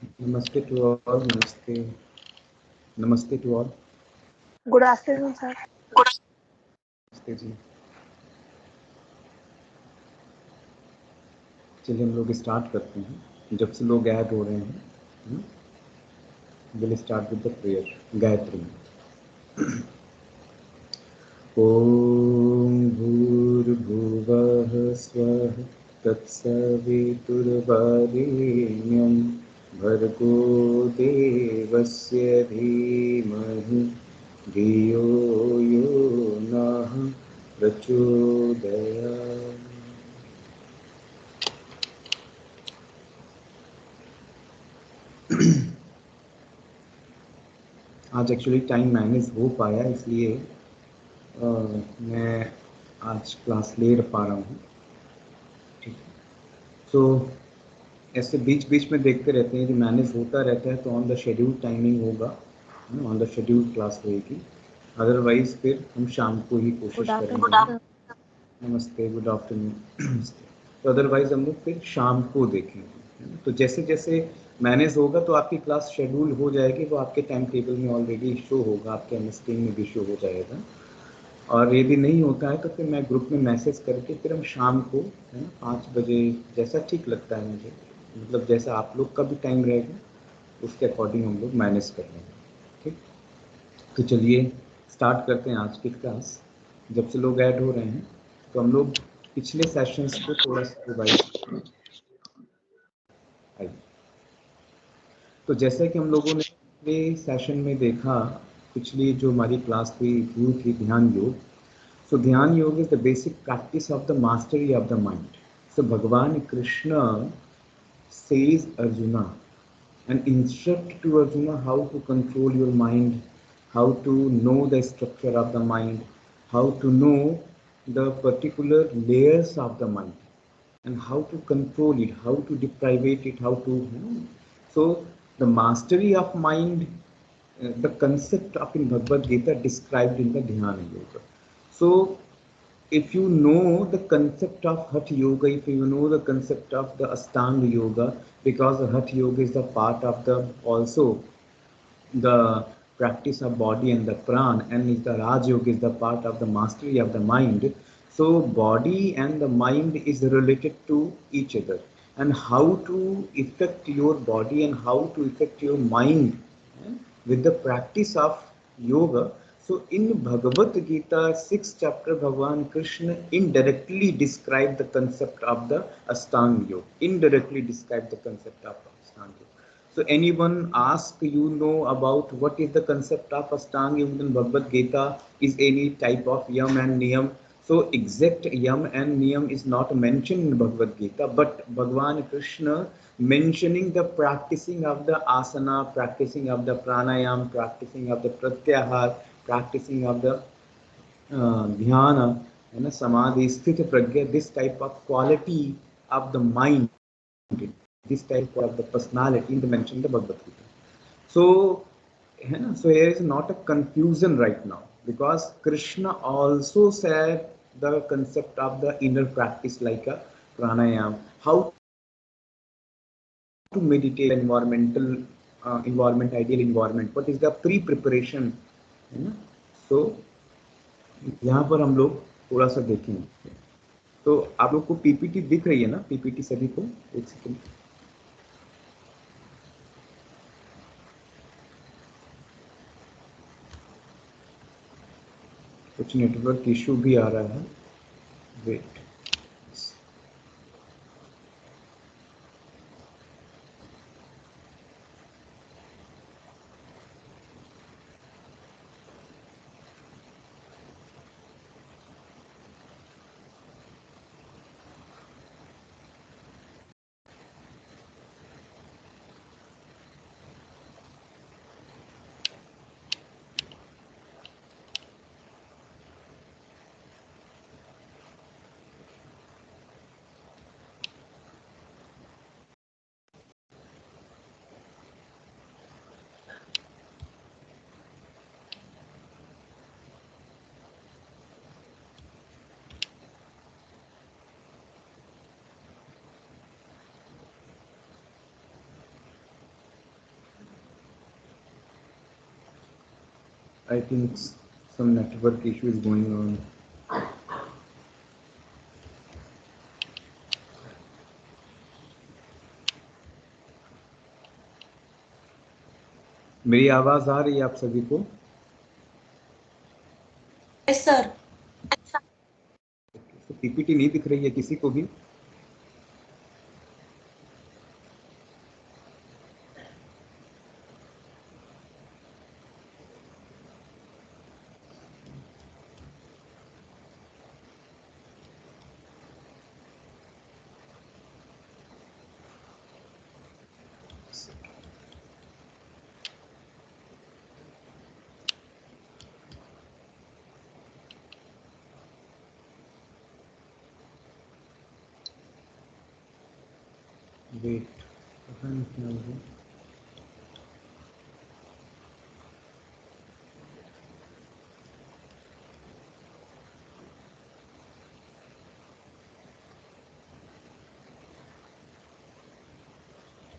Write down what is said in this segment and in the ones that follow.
Namaste to all. Namaste. Namaste to all. Good afternoon, sir. नमस्ते जी. चलिए हम लोग स्टार्ट करते हैं. जब से लोग ऐड हो रहे हैं, will start with the prayer. Gayatri. ओम भूर्भुवः स्वः तत्सवितुर्वरेण्यं भर्गो देवस्य धीमहि धियो यो नः प्रचोदयात्. आज एक्चुअली टाइम मैनेज हो पाया, इसलिए मैं आज क्लास ले पा रहा हूँ. ठीक है. तो ऐसे बीच बीच में देखते रहते हैं, यदि मैनेज होता रहता है तो ऑन द शेड्यूल टाइमिंग होगा, ऑन द शेड्यूल क्लास होगी. अदरवाइज फिर हम शाम को ही कोशिश Good करेंगे. afternoon, sir. नमस्ते. Good afternoon. तो अदरवाइज हम लोग फिर शाम को देखेंगे, है ना. तो जैसे जैसे मैनेज होगा तो आपकी क्लास शेड्यूल हो जाएगी, वो आपके टाइम टेबल में ऑलरेडी शो होगा, आपके एमएस में भी शो हो जाएगा. और यदि नहीं होता है तो फिर मैं ग्रुप में मैसेज करके फिर हम शाम को, है ना, 5 बजे जैसा ठीक लगता है मुझे, मतलब जैसा आप लोग का भी टाइम रहेगा उसके अकॉर्डिंग हम लोग मैनेज कर लेंगे. ठीक. तो चलिए स्टार्ट करते हैं आज की क्लास. जब से लोग ऐड हो रहे हैं तो हम लोग पिछले सेशंस को थोड़ा सा रिवाइज करें. तो जैसे कि हम लोगों ने पिछले सेशन में देखा, पिछली जो हमारी क्लास थी ध्यान योग. So Dhyan Yoga is the basic practice of the mastery of the mind. So Bhagavan Krishna says Arjuna and instruct to Arjuna how to control your mind, how to know the structure of the mind, how to know the particular layers of the mind, and how to control it, how to deprive it, how to, so the mastery of mind, the concept of in Bhagavad Gita described in the Dhyana Yoga. So if you know the concept of Hatha Yoga, if you know the concept of the Astanga Yoga, because the Hatha Yoga is the part of the also the practice of body and the pran, and is the Raj Yoga is the part of the mastery of the mind. So body and the mind is related to each other, and how to affect your body and how to affect your mind, with the practice of yoga. So in Bhagavad Gita 6th chapter, Bhagavan Krishna indirectly described the concept of the Astanga Yoga. Indirectly described the concept of Astanga Yoga. So anyone ask you know about what is the concept of Astanga Yoga in Bhagavad Gita, is any type of yam and niyam. So exact yam and niyam is not mentioned in Bhagavad Gita, but Bhagavan Krishna mentioning the practicing of the asana, practicing of the pranayam, practicing of the pratyahar, practicing of the dhyana, and samadhi, sthita pragya, this type of quality of the mind, this type of the personality in the mentioned the Bhagavad Gita. So, so here is not a confusion right now, because Krishna also said the concept of the inner practice like a pranayam, how to meditate environmental environment, ideal environment, what is the pre-preparation, so यहाँ पर हम लोग थोड़ा सा देखेंगे. तो आप लोग को पीपीटी दिख रही है ना, पीपीटी सभी को? एक सेकंड. कुछ नेटवर्क इशू भी आ रहा है. Wait. I think some network issue is going on. मेरी आवाज आ रही है आप सभी को? Yes sir. पीपीटी नहीं दिख रही है किसी को भी? वेट, पता नहीं क्या हो गया।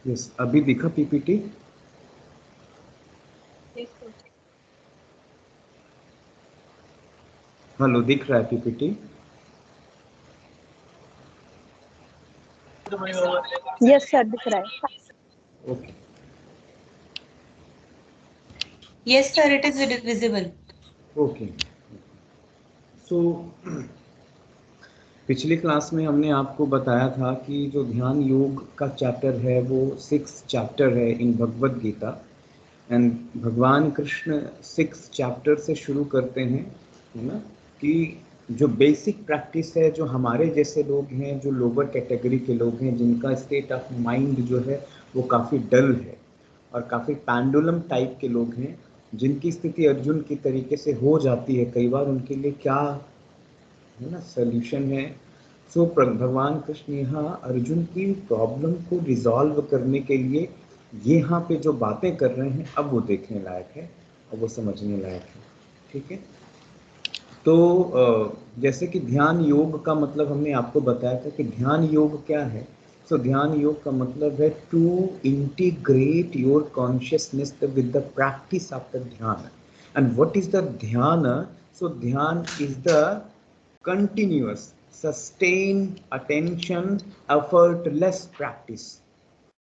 यस, अभी दिखा पीपीटी? हेलो, दिख रहा है पीपीटी? यस सर, दिख रहा है। Okay. Yes sir, it is visible. Okay. So पिछली क्लास में हमने आपको बताया था कि जो ध्यान योग का चैप्टर है वो 6 चैप्टर है इन भगवद गीता, एंड भगवान कृष्ण 6 चैप्टर से शुरू करते हैं, है ना, कि जो बेसिक प्रैक्टिस है, जो हमारे जैसे लोग हैं, जो लोअर कैटेगरी के लोग हैं, जिनका स्टेट ऑफ माइंड जो है वो काफ़ी डल है और काफ़ी पैंडुलम टाइप के लोग हैं, जिनकी स्थिति अर्जुन की तरीके से हो जाती है कई बार, उनके लिए क्या है ना सॉल्यूशन है। सो भगवान कृष्ण यहाँ अर्जुन की प्रॉब्लम को रिजॉल्व करने के लिए ये यहाँ पे जो बातें कर रहे हैं अब वो देखने लायक है और वो समझने लायक है, ठीक है। तो जैसे कि ध्यान योग का मतलब हमने आपको बताया था कि ध्यान योग क्या है। सो ध्यान योग का मतलब है to integrate your consciousness with the practice of the dhyan. And what is the dhyan? So dhyan is the continuous sustained attention effortless practice,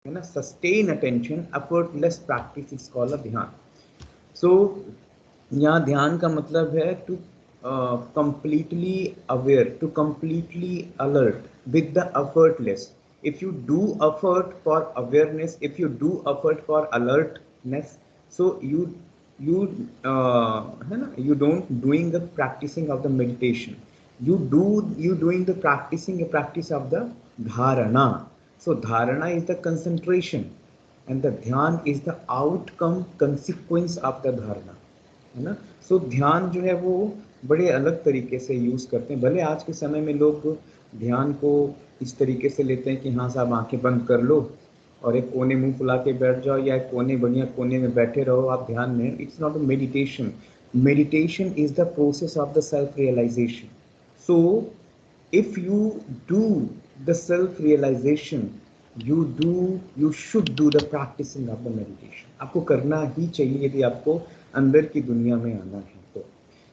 है ना, sustain attention effortless practice is called a ध्यान। so यहाँ ध्यान का मतलब है to completely aware, to completely alert with the effortless. If you do effort for awareness, if you do effort for alertness, so है ना, you don't doing the practicing of the meditation, you doing the practice of the dharana. So dharana is the concentration and the dhyan is the outcome consequence of the dharana, है ना। सो ध्यान जो है वो बड़े अलग तरीके से यूज़ करते हैं। भले आज के समय में लोग ध्यान को इस तरीके से लेते हैं कि हाँ साहब आंखें बंद कर लो और एक कोने मुंह फुला के बैठ जाओ या एक कोने बढ़िया कोने में बैठे रहो आप ध्यान में। It's not a meditation. Meditation is the process of the self realization. So if you do the self realization, you should do the practicing of the meditation. आपको करना ही चाहिए यदि आपको अंदर की दुनिया में आना है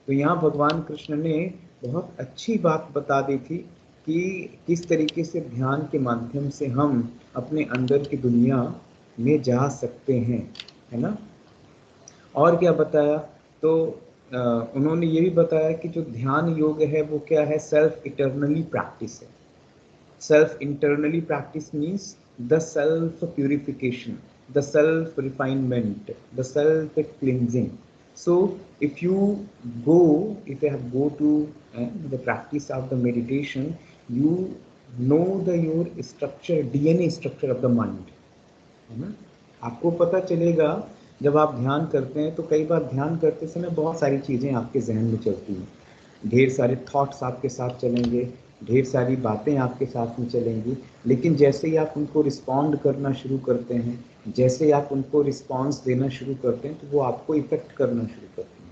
तो यहाँ भगवान कृष्ण ने बहुत अच्छी बात बता दी थी कि किस तरीके से ध्यान के माध्यम से हम अपने अंदर की दुनिया में जा सकते हैं, है ना। और क्या बताया? तो उन्होंने ये भी बताया कि जो ध्यान योग है वो क्या है, सेल्फ इटर्नली प्रैक्टिस है। Self internally practice means the self purification, the self refinement, the self cleansing. So if you have go to the practice of the meditation, you know your structure, DNA structure of the mind, है ना। आपको पता चलेगा जब आप ध्यान करते हैं तो कई बार ध्यान करते समय बहुत सारी चीज़ें आपके जहन में चलती हैं, ढेर सारे थॉट्स आपके साथ चलेंगे, ढेर सारी बातें आपके साथ में चलेंगी, लेकिन जैसे ही आप उनको रिस्पॉन्ड करना शुरू करते हैं, जैसे ही आप उनको रिस्पॉन्स देना शुरू करते हैं तो वो आपको इफेक्ट करना शुरू करते हैं।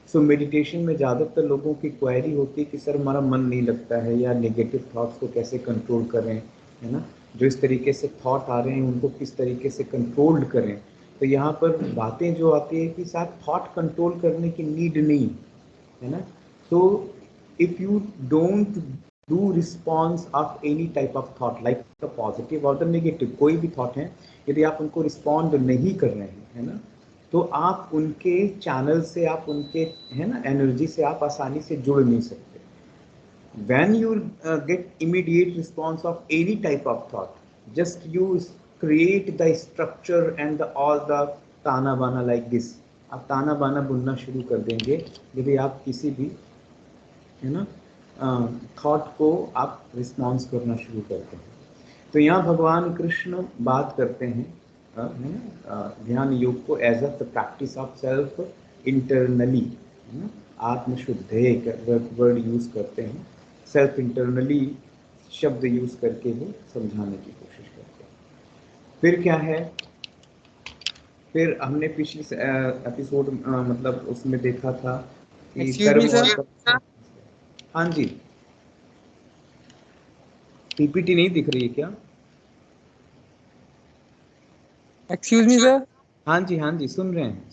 सो मेडिटेशन में ज़्यादातर लोगों की क्वेरी होती है कि सर हमारा मन नहीं लगता है या नेगेटिव थॉट्स को कैसे कंट्रोल करें, है ना, जो इस तरीके से थॉट आ रहे हैं उनको किस तरीके से कंट्रोल्ड करें। तो यहाँ पर बातें जो आती है कि साथ थॉट कंट्रोल करने की नीड नहीं है ना। तो if you don't do response of any type of thought like the positive और द नेगेटिव, कोई भी थॉट है, यदि आप उनको रिस्पॉन्ड नहीं कर रहे हैं है ना, तो आप उनके चैनल से, आप उनके है ना एनर्जी से आप आसानी से जुड़ नहीं सकते। When you get immediate response of any type of thought, just you create the structure and all the ताना बाना like this। आप ताना बाना बुनना शुरू कर देंगे यदि आप किसी भी है ना थॉट को आप रिस्पॉन्स करना शुरू करते हैं। तो यहाँ भगवान कृष्ण बात करते हैं है ना ध्यान योग को as a practice of self internally, है ना, आत्मशुद्धे वर्ड यूज करते हैं, सेल्फ इंटरनली शब्द यूज करके वो समझाने की कोशिश करते हैं। फिर क्या है, फिर हमने पिछले एपिसोड मतलब उसमें देखा था कि कर्म। हाँ जी, पीपीटी नहीं दिख रही है क्या? Excuse me sir. हाँ जी सुन रहे हैं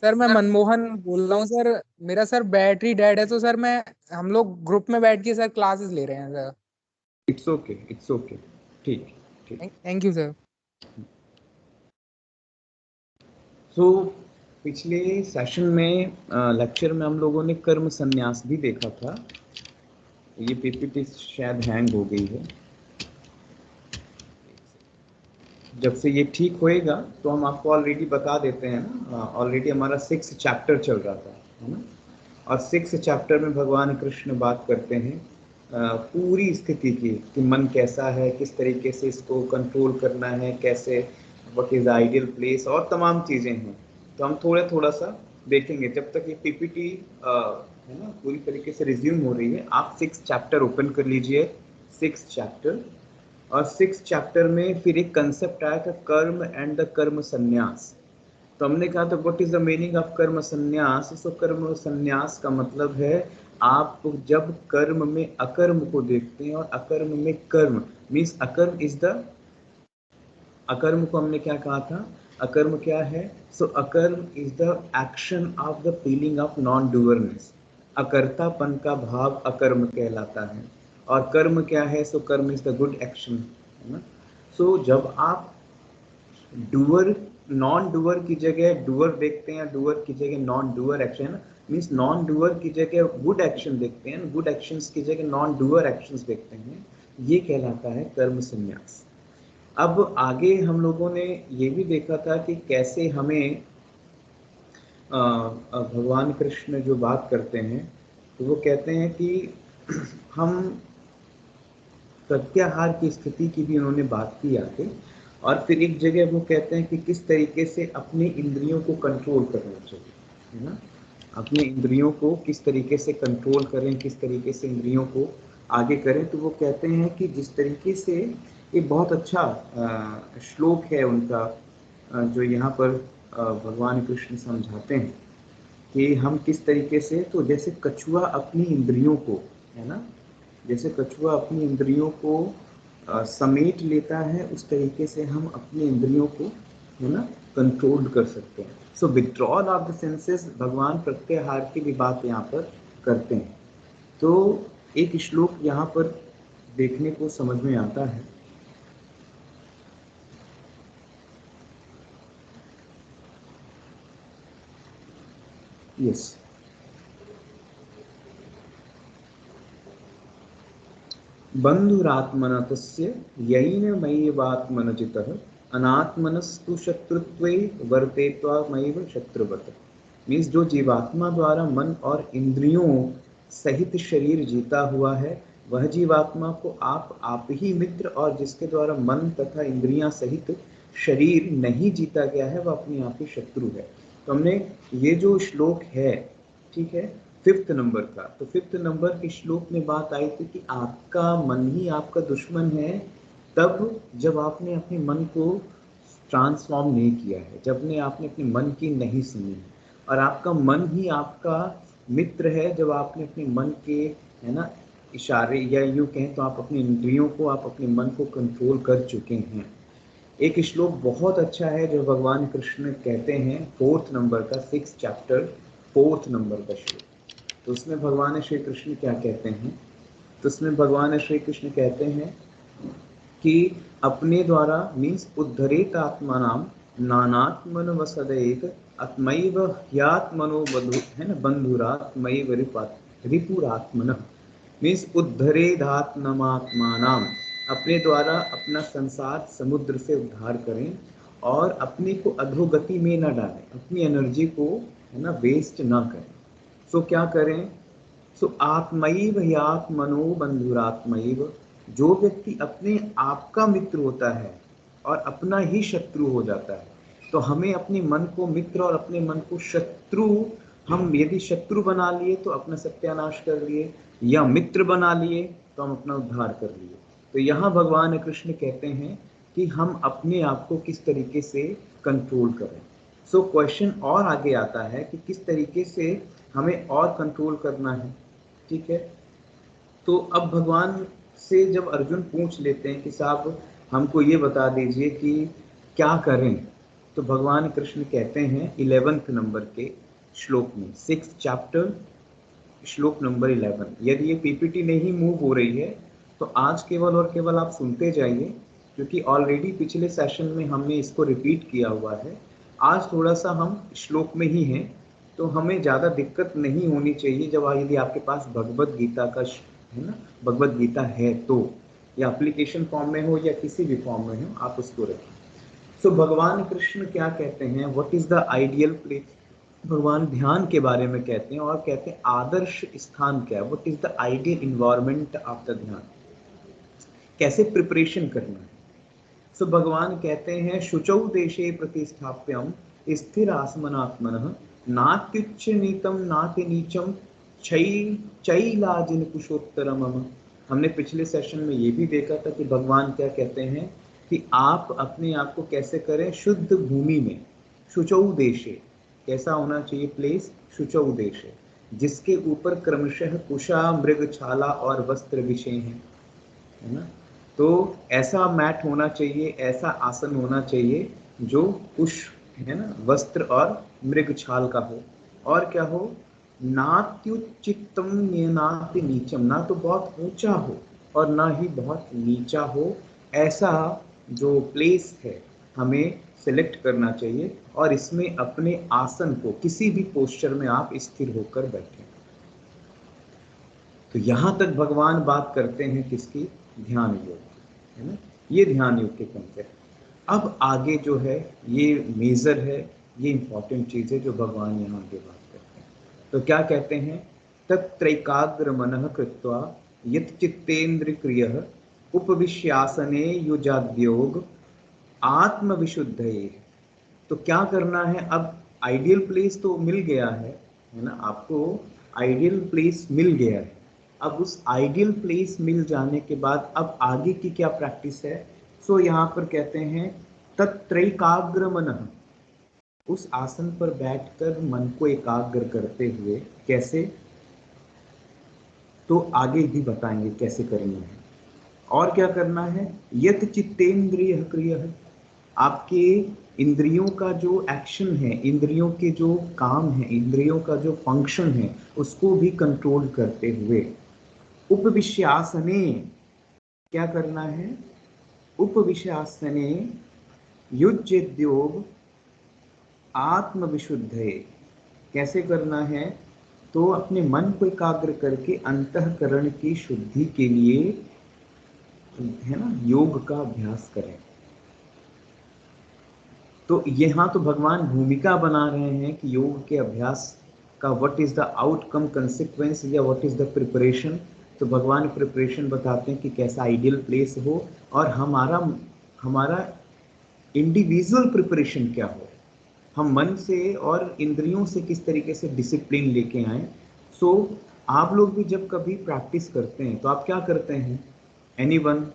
सर मैं मनमोहन बोल रहा हूँ सर। मेरा सर बैटरी डेड है, तो सर हम लोग ग्रुप में बैठ के सर क्लासेस ले रहे हैं सर। इट्स ओके ठीक। Thank you sir. तो पिछले सेशन में लेक्चर में हम लोगों ने कर्म संन्यास भी देखा था। ये पीपीटी शायद हैंग हो गई है, जब से ये ठीक होएगा तो हम आपको ऑलरेडी बता देते हैं ना। ऑलरेडी हमारा 6th चैप्टर चल रहा था है ना, और 6th चैप्टर में भगवान कृष्ण बात करते हैं पूरी स्थिति की कि मन कैसा है, किस तरीके से इसको कंट्रोल करना है, कैसे व्हाट इज आइडियल प्लेस और तमाम चीज़ें हैं। तो हम थोड़ा सा देखेंगे जब तक ये पीपीटी है ना पूरी तरीके से रिज्यूम हो रही है। आप 6th चैप्टर ओपन कर लीजिए, 6th चैप्टर। और 6th चैप्टर में फिर एक कंसेप्ट आया था कर्म एंड द कर्म संन्यास। तो हमने कहा था what is the meaning of कर्म संन्यास। सो कर्म संन्यास का मतलब है आप जब कर्म में अकर्म को देखते हैं और अकर्म में कर्म, मीन्स अकर्म इज द, अकर्म को हमने क्या कहा था, अकर्म क्या है? So akarma is the action of the feeling of non doerness. अकर्तापन का भाव अकर्म कहलाता है। और कर्म क्या है? सो कर्म इज द गुड एक्शन, है ना। सो जब आप डूअर, नॉन डूअर की जगह डूअर देखते हैं, डूअर की जगह non doer action, means non doer की जगह गुड एक्शन देखते हैं, गुड एक्शंस की जगह नॉन डूअर एक्शंस देखते हैं, ये कहलाता है कर्म संन्यास। अब आगे हम लोगों ने ये भी देखा था कि कैसे हमें भगवान कृष्ण जो बात करते हैं तो वो कहते हैं कि हम प्रत्याहार की स्थिति की भी उन्होंने बात की आगे। और फिर एक जगह वो कहते हैं कि किस तरीके से अपनी इंद्रियों को कंट्रोल करना चाहिए, है ना, अपने इंद्रियों को किस तरीके से कंट्रोल करें, किस तरीके से इंद्रियों को आगे करें। तो वो कहते हैं कि जिस तरीके से, ये बहुत अच्छा श्लोक है उनका जो यहाँ पर भगवान कृष्ण समझाते हैं कि हम किस तरीके से, तो जैसे कछुआ अपनी इंद्रियों को, है ना, जैसे कछुआ अपनी इंद्रियों को समेट लेता है, उस तरीके से हम अपनी इंद्रियों को, है ना, कंट्रोल कर सकते हैं। सो विथड्रॉल ऑफ द सेंसेस, भगवान प्रत्याहार की भी बात यहाँ पर करते हैं। तो एक श्लोक यहाँ पर देखने को समझ में आता है। यस, बंधुरात्मन तस्य यैनमय्यवात्मनजितः अनात्मनस्तु शत्रुत्वे वर्तेत्वामैव शत्रुवत्। मीन्स जो जीवात्मा द्वारा मन और इंद्रियों सहित शरीर जीता हुआ है, वह जीवात्मा को आप ही मित्र, और जिसके द्वारा मन तथा इंद्रियां सहित शरीर नहीं जीता गया है, वह अपने आप ही शत्रु है। तो हमने ये जो श्लोक है, ठीक है, 5th नंबर का, तो 5th नंबर के श्लोक में बात आई थी कि आपका मन ही आपका दुश्मन है तब जब आपने अपने मन को ट्रांसफॉर्म नहीं किया है, जब ने आपने अपने मन की नहीं सुनी है। और आपका मन ही आपका मित्र है जब आपने अपने मन के, है ना, इशारे, या यूँ कहें तो आप अपनी इंद्रियों को, आप अपने मन को कंट्रोल कर चुके हैं। एक श्लोक बहुत अच्छा है जो भगवान कृष्ण कहते हैं 4th नंबर का 6th चैप्टर 4th नंबर का श्लोक। तो उसमें भगवान श्री कृष्ण क्या कहते हैं, तो उसमें भगवान श्री कृष्ण कहते हैं कि अपने द्वारा मीन्स उद्धरेत आत्मानाम नानात्मन वसदेत आत्मैव ह्यात्मनो बंधु है ना, बंधुरात्मैव रिपुरात्मन मीन्स उद्धरेदात्मात्मानाम, अपने द्वारा अपना संसार समुद्र से उद्धार करें और अपने को अधोगति में न डालें, अपनी एनर्जी को है ना वेस्ट ना करें। सो क्या करें, सो आत्मैव ह्यात्मनो बंधुरात्मैव, जो व्यक्ति अपने आप का मित्र होता है और अपना ही शत्रु हो जाता है, तो हमें अपने मन को मित्र और अपने मन को शत्रु, हम यदि शत्रु बना लिए तो अपना सत्यानाश कर लिए, या मित्र बना लिए तो हम अपना उद्धार कर लिए। तो यहाँ भगवान कृष्ण कहते हैं कि हम अपने आप को किस तरीके से कंट्रोल करें। सो क्वेश्चन और आगे आता है कि किस तरीके से हमें और कंट्रोल करना है, ठीक है। तो अब भगवान से जब अर्जुन पूछ लेते हैं कि साहब हमको ये बता दीजिए कि क्या करें, तो भगवान कृष्ण कहते हैं 11th नंबर के श्लोक में 6th चैप्टर श्लोक नंबर 11, यदि ये पीपीटी नहीं मूव हो रही है तो आज केवल और केवल आप सुनते जाइए, क्योंकि ऑलरेडी पिछले सेशन में हमने इसको रिपीट किया हुआ है। आज थोड़ा सा हम श्लोक में ही हैं, तो हमें ज़्यादा दिक्कत नहीं होनी चाहिए जब यदि आपके पास भगवत गीता का है ना, भगवत गीता है तो, या एप्लीकेशन फॉर्म में हो या किसी भी फॉर्म में हो, आप उसको रखें। सो भगवान कृष्ण क्या कहते हैं, what is the ideal place, भगवान ध्यान के बारे में कहते हैं और कहते हैं आदर्श स्थान क्या है, what is the ideal environment of the ध्यान, कैसे प्रिपरेशन करना है। सो भगवान कहते हैं शुचौ देशे प्रतिष्ठाप्यम स्थिर आसमनात्मनः नात्युच्च नीतम नाति नीचम चैलाजिन कुशोत्तरम। हमने पिछले सेशन में ये भी देखा था कि भगवान क्या कहते हैं कि आप अपने आप को कैसे करें, शुद्ध भूमि में, शुचौ देशे, कैसा होना चाहिए प्लेस, शुचौ देशे, जिसके ऊपर क्रमशः कुशा मृग छाला और वस्त्र विषय हैं, है ना। तो ऐसा मैट होना चाहिए, ऐसा आसन होना चाहिए जो कुश है ना, वस्त्र और मृग छाल का हो, और क्या हो, नात्युच्चितम नाति नीचम, ना तो बहुत ऊंचा हो और ना ही बहुत नीचा हो, ऐसा जो प्लेस है हमें सिलेक्ट करना चाहिए, और इसमें अपने आसन को किसी भी पोस्चर में आप स्थिर होकर बैठें। तो यहाँ तक भगवान बात करते हैं किसकी, ध्यान योग की, है ना, ये ध्यान योग के कंसेप्ट। अब आगे जो है ये मेजर है, ये इंपॉर्टेंट चीज है जो भगवान यहाँ आगे बात करते हैं। तो क्या कहते हैं, तत्रैकाग्र मनः कृत्वा यत् चित्तेन्द्र क्रियः उपविश्यासने युजाद्योग आत्मविशुद्धये। तो क्या करना है, अब आइडियल प्लेस तो मिल गया है ना, आपको आइडियल प्लेस मिल गया है। अब उस आइडियल प्लेस मिल जाने के बाद अब आगे की क्या प्रैक्टिस है, सो यहाँ पर कहते हैं तत्रैकाग्र मनः, उस आसन पर बैठकर मन को एकाग्र करते हुए, कैसे, तो आगे भी बताएंगे कैसे करना है। और क्या करना है, यत चित्तेन्द्रिय क्रिय, आपके इंद्रियों का जो एक्शन है, इंद्रियों के जो काम है, इंद्रियों का जो फंक्शन है, उसको भी कंट्रोल करते हुए उपविश्यासने, क्या करना है, उपविश्यासने युज्योग आत्मविशुद्धये, कैसे करना है, तो अपने मन को एकाग्र करके अंतःकरण की शुद्धि के लिए, है ना, योग का अभ्यास करें। तो यहाँ तो भगवान भूमिका बना रहे हैं कि योग के अभ्यास का what is the outcome consequence, या व्हाट इज द प्रिपरेशन। तो भगवान प्रिपरेशन बताते हैं कि कैसा आइडियल प्लेस हो, और हमारा इंडिविजुअल प्रिपरेशन क्या हो, हम मन से और इंद्रियों से किस तरीके से डिसिप्लिन लेके आए। सो आप लोग भी जब कभी प्रैक्टिस करते हैं तो आप क्या करते हैं, एनीवन,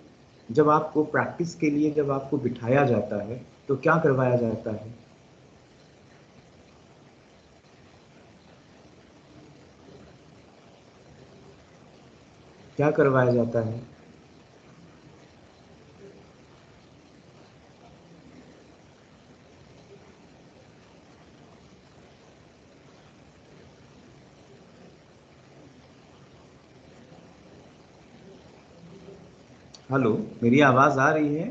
जब आपको प्रैक्टिस के लिए जब आपको बिठाया जाता है तो क्या करवाया जाता है, क्या करवाया जाता है, हेलो, मेरी आवाज आ रही है?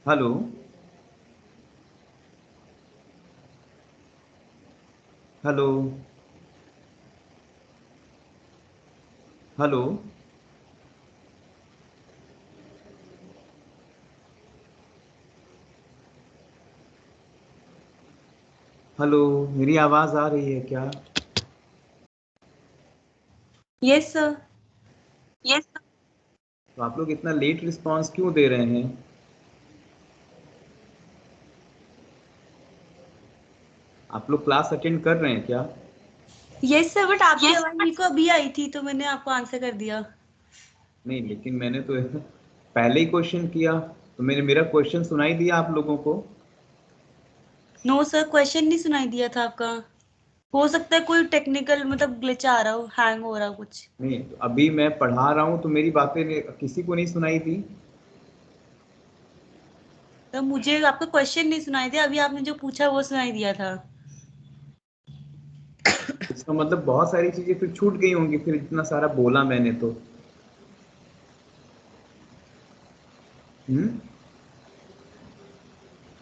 हेलो, हेलो, हेलो, हेलो, मेरी आवाज आ रही है क्या? Yes, sir. यस। तो आप लोग इतना लेट रिस्पांस क्यों दे रहे हैं? आप लोग क्लास अटेंड कर रहे हैं क्या? Yes, sir. बट आपकी आवाज मेरे को अभी आई थी तो मैंने आपको आंसर कर दिया। नहीं, लेकिन मैंने तो पहले ही क्वेश्चन किया, तो मैंने मेरा क्वेश्चन सुनाई दिया आप लोगों को? नो सर, क्वेश्चन नहीं सुनाई दिया था आपका। हो सकता है कोई टेक्निकल मतलब ग्लिच आ रहा हो, हैंग हो रहा हो कुछ। नहीं, तो अभी मैं पढ़ा रहा हूँ तो मेरी बातें किसी को नहीं सुनाई दी? तो मुझे आपका क्वेश्चन नहीं सुनाई दिया, अभी आपने जो पूछा वो सुनाई दिया था। इसका मतलब बहुत सारी चीजें फिर छूट गई होंगी, फिर इतना सारा बोला मैंने तो।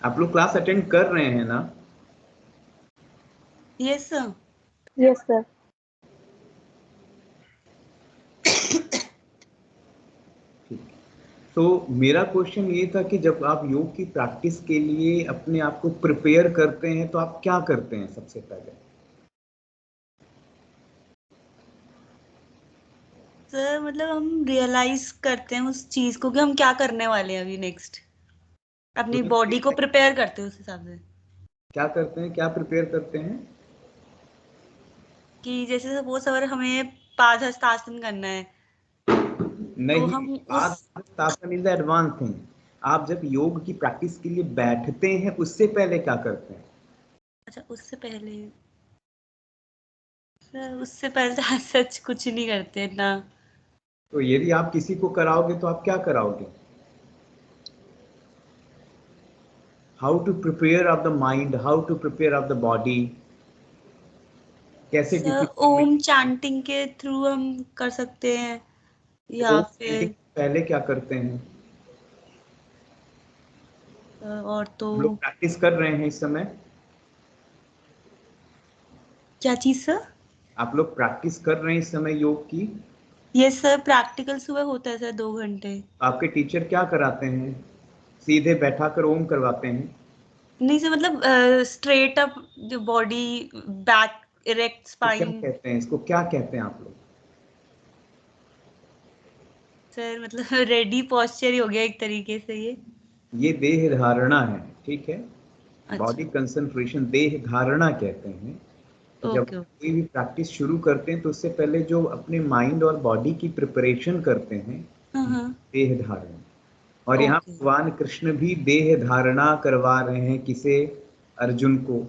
आप लोग क्लास अटेंड कर रहे हैं ना? Yes sir. Yes, sir. तो मेरा क्वेश्चन ये था कि जब आप योग की प्रैक्टिस के लिए अपने आप को प्रिपेयर करते हैं तो आप क्या करते हैं सबसे पहले? सर मतलब हम रियलाइज करते हैं उस चीज को कि हम क्या करने वाले हैं अभी नेक्स्ट। अपनी बॉडी को प्रिपेयर करते हैं उस हिसाब से। क्या करते हैं, क्या प्रिपेयर करते हैं? कि जैसे सपोज अगर हमें पादहस्तासन करना है तो नहीं, हम उस। Padahastasana is advance thing. आप जब योग की प्रैक्टिस के लिए बैठते हैं उससे पहले क्या करते हैं? अच्छा, उससे पहले। सर उससे पहले तो सच कुछ नहीं करते ना। तो यदि आप किसी को कराओगे तो आप क्या कराओगे? How to prepare of the mind, how to prepare of the body, कैसे सर डिसिप्लिन ओम चैंटिंग के थ्रू हम कर सकते हैं या में फिर पहले क्या करते हैं? और तो हम लोग प्रैक्टिस कर रहे हैं इस समय। क्या चीज सर? आप लोग प्रैक्टिस कर रहे हैं इस समय योग की। यस सर, प्रैक्टिकल सुबह होता है सर 2 घंटे। आपके टीचर क्या कराते हैं? सीधे बैठा कर ओम करवाते हैं? नहीं सर, मतलब स्ट्रेट अप जो बॉडी, बैक, इरेक्ट तो क्या स्पाइन। कहते हैं इसको, क्या कहते हैं आप लोग? सर मतलब रेडी पॉस्चर ही हो गया एक तरीके से ये देह धारणा है, ठीक है। बॉडी अच्छा। कंसंट्रेशन देह धारणा कहते हैं। तो जब ओके ओके। कोई भी प्रैक्टिस शुरू करते हैं तो उससे पहले जो अपने माइंड और बॉडी की प्रिपरेशन करते हैं, हाँ हाँ। देह धारणा। और यहाँ ओके। भगवान कृष्ण भी देह धारणा करवा रहे हैं किसे? अर्जुन को।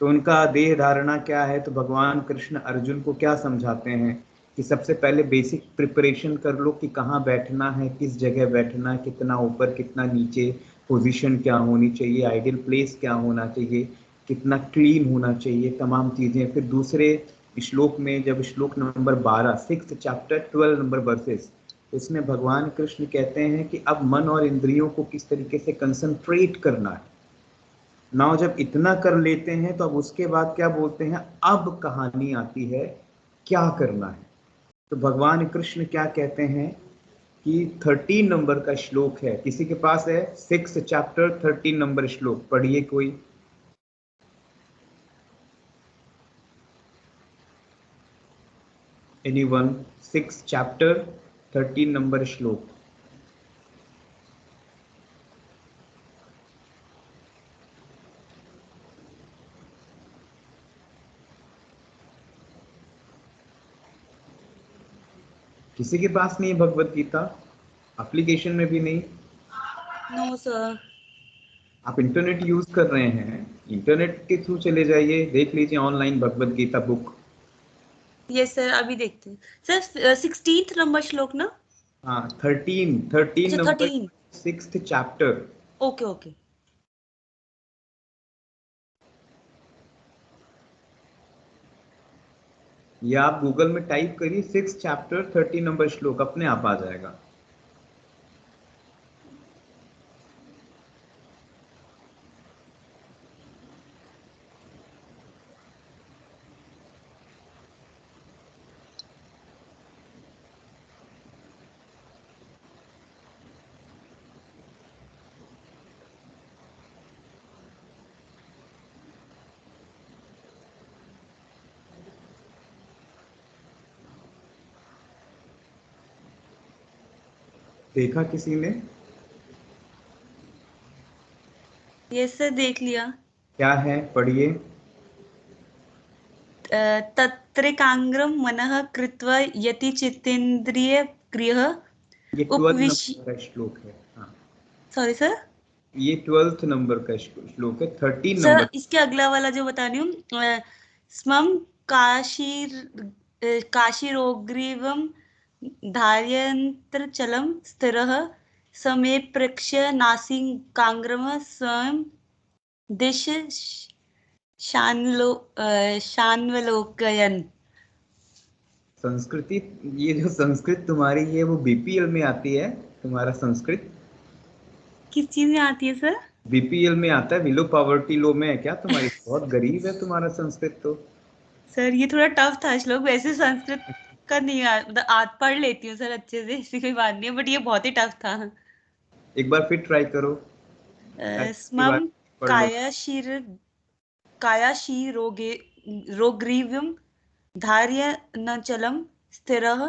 तो उनका देह धारणा क्या है? तो भगवान कृष्ण अर्जुन को क्या समझाते हैं कि सबसे पहले बेसिक प्रिपरेशन कर लो कि कहाँ बैठना है, किस जगह बैठना है, कितना ऊपर कितना नीचे, पोजीशन क्या होनी चाहिए, आइडियल प्लेस क्या होना चाहिए, कितना क्लीन होना चाहिए, तमाम चीजें। फिर दूसरे श्लोक में, जब श्लोक number 12, 6th chapter 12 number versus, इसमें भगवान कृष्ण कहते हैं कि अब मन और इंद्रियों को किस तरीके से कंसंट्रेट करना है। नाउ जब इतना कर लेते हैं तो अब उसके बाद क्या बोलते हैं, अब कहानी आती है क्या करना है। तो भगवान कृष्ण क्या कहते हैं कि 13 नंबर का श्लोक है, किसी के पास है? 6 चैप्टर 13 नंबर श्लोक पढ़िए कोई। एनीवन? 6 चैप्टर 13 नंबर श्लोक। किसी के पास नहीं है भगवत गीता? एप्लीकेशन में भी नहीं? No sir. आप इंटरनेट यूज कर रहे हैं, इंटरनेट के थ्रू चले जाइए, देख लीजिए online Bhagavad Gita book. Yes sir, अभी देखते हैं सर। 16th नंबर श्लोक ना? हाँ, 13 अच्छा number, 13। 6th chapter. Okay okay. या आप गूगल में टाइप करिए 6 चैप्टर 30 नंबर श्लोक, अपने आप आ जाएगा। देखा किसी ने? यस सर, देख लिया। क्या है, पढ़िए। तत्रैकाग्रं मनः कृत्वा यति चित्तेन्द्रिय क्रियः ये 12 उपविश्य। नंबर का श्लोक है। हाँ, सॉरी सर। ये 12th नंबर का श्लोक है। 13 सर नंबर। इसके अगला वाला जो बता रही हूँ, स्मम काशीरोग्रीवं धारयन्त्रचलं स्थिरः समे प्रेक्ष्य नासिकाग्रं स्वयं दिश शान्वलोकयन्। संस्कृति, ये जो संस्कृत तुम्हारी है वो बीपीएल में आती है। तुम्हारा संस्कृत किस चीज में आती है सर? बीपीएल में आता है, बिलो पॉवर्टी लो में है क्या तुम्हारी? बहुत गरीब है तुम्हारा संस्कृत तो। सर ये थोड़ा टफ था श्लोक, वैसे संस्कृत का नहीं मतलब आज पढ़ लेती हूँ सर अच्छे से, ऐसी कोई बात नहीं है, बट ये बहुत ही टफ था। एक बार फिर ट्राई करो। स्मम पढ़ लो। रोग्रीव्यं धारयन्नचलं स्थिरः